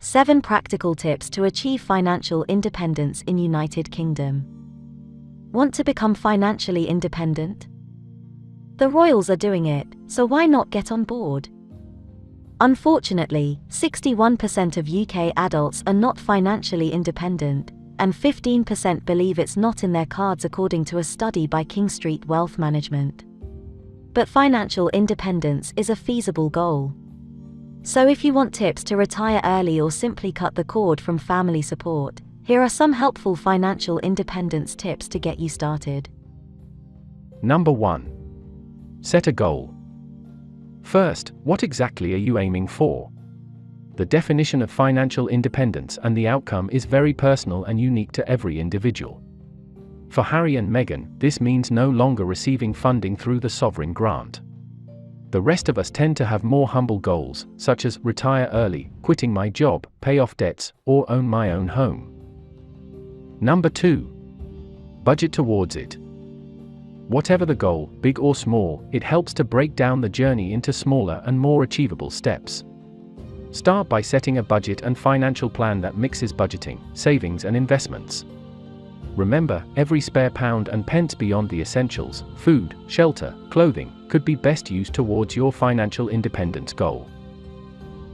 7 practical tips to achieve financial independence in United Kingdom. Want to become financially independent? The royals are doing it, so why not get on board? Unfortunately, 61% of UK adults are not financially independent, and 15% believe it's not in their cards according to a study by King Street Wealth Management. But financial independence is a feasible goal. So if you want tips to retire early or simply cut the cord from family support, here are some helpful financial independence tips to get you started. Number 1. Set a goal. First, what exactly are you aiming for? The definition of financial independence and the outcome is very personal and unique to every individual. For Harry and Meghan, this means no longer receiving funding through the sovereign grant. The rest of us tend to have more humble goals, such as retire early, quitting my job, pay off debts, or own my own home. Number 2. Budget towards it. Whatever the goal, big or small, it helps to break down the journey into smaller and more achievable steps. Start by setting a budget and financial plan that mixes budgeting, savings and investments. Remember, every spare pound and pence beyond the essentials, food, shelter, clothing, could be best used towards your financial independence goal.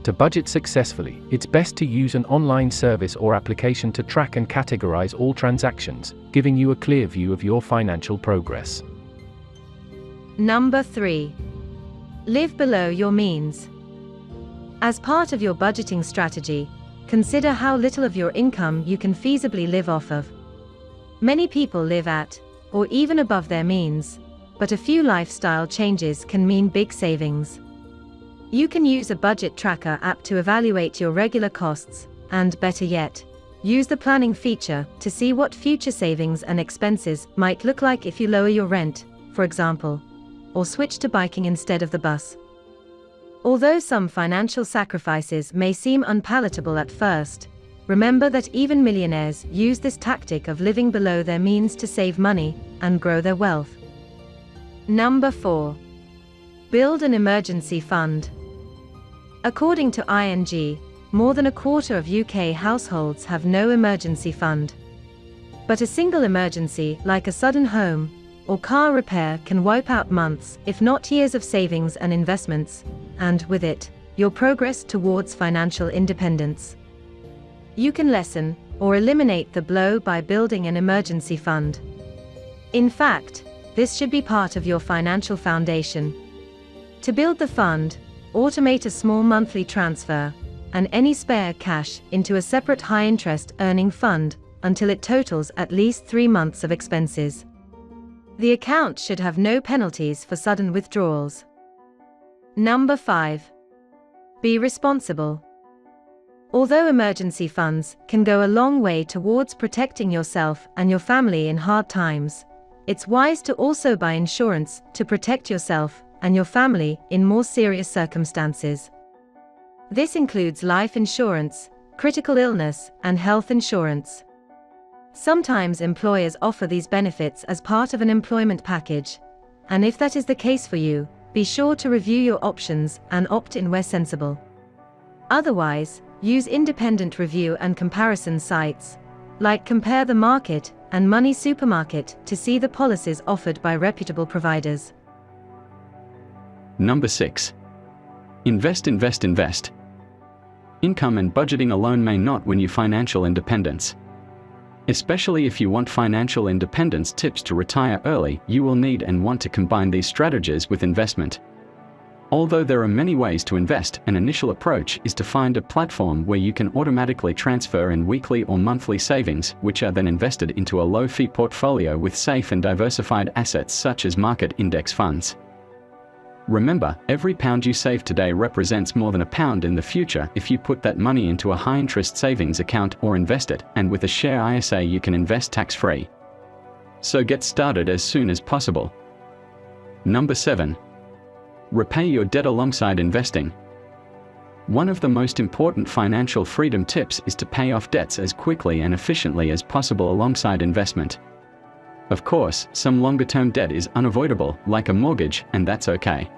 To budget successfully, it's best to use an online service or application to track and categorize all transactions, giving you a clear view of your financial progress. Number 3. Live below your means. As part of your budgeting strategy, consider how little of your income you can feasibly live off of. Many people live at, or even above their means, but a few lifestyle changes can mean big savings. You can use a budget tracker app to evaluate your regular costs, and better yet, use the planning feature to see what future savings and expenses might look like if you lower your rent, for example, or switch to biking instead of the bus. Although some financial sacrifices may seem unpalatable at first, remember that even millionaires use this tactic of living below their means to save money and grow their wealth. Number 4. Build an emergency fund. According to ING, more than a quarter of UK households have no emergency fund. But a single emergency, like a sudden home or car repair, can wipe out months, if not years of savings and investments, and with it, your progress towards financial independence. You can lessen or eliminate the blow by building an emergency fund. In fact, this should be part of your financial foundation. To build the fund, automate a small monthly transfer, and any spare cash into a separate high-interest earning fund until it totals at least 3 months of expenses. The account should have no penalties for sudden withdrawals. Number 5. Be responsible. Although emergency funds can go a long way towards protecting yourself and your family in hard times, it's wise to also buy insurance to protect yourself and your family in more serious circumstances. This includes life insurance, critical illness, and health insurance. Sometimes employers offer these benefits as part of an employment package, and if that is the case for you, be sure to review your options and opt in where sensible. Otherwise, use independent review and comparison sites, like Compare the Market and Money Supermarket, to see the policies offered by reputable providers. Number 6. Invest, invest, invest. Income and budgeting alone may not win you financial independence. Especially if you want financial independence tips to retire early, you will need and want to combine these strategies with investment. Although there are many ways to invest, an initial approach is to find a platform where you can automatically transfer in weekly or monthly savings, which are then invested into a low-fee portfolio with safe and diversified assets such as market index funds. Remember, every pound you save today represents more than a pound in the future if you put that money into a high-interest savings account or invest it, and with a share ISA you can invest tax-free. So get started as soon as possible. Number 7. Repay your debt alongside investing. One of the most important financial freedom tips is to pay off debts as quickly and efficiently as possible alongside investment. Of course, some longer-term debt is unavoidable, like a mortgage, and that's okay.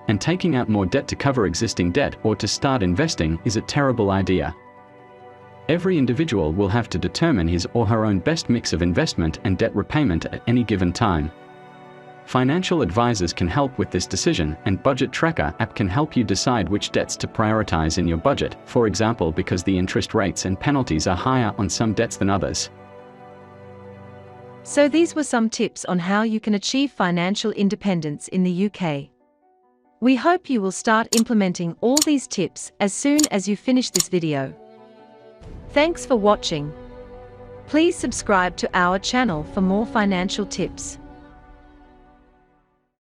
And taking out more debt to cover existing debt or to start investing is a terrible idea, Every individual will have to determine his or her own best mix of investment and debt repayment at any given time. Financial advisors can help with this decision, and Budget Tracker app can help you decide which debts to prioritize in your budget, for example because the interest rates and penalties are higher on some debts than others. So these were some tips on how you can achieve financial independence in the UK. We hope you will start implementing all these tips as soon as you finish this video. Thanks for watching. Please subscribe to our channel for more financial tips.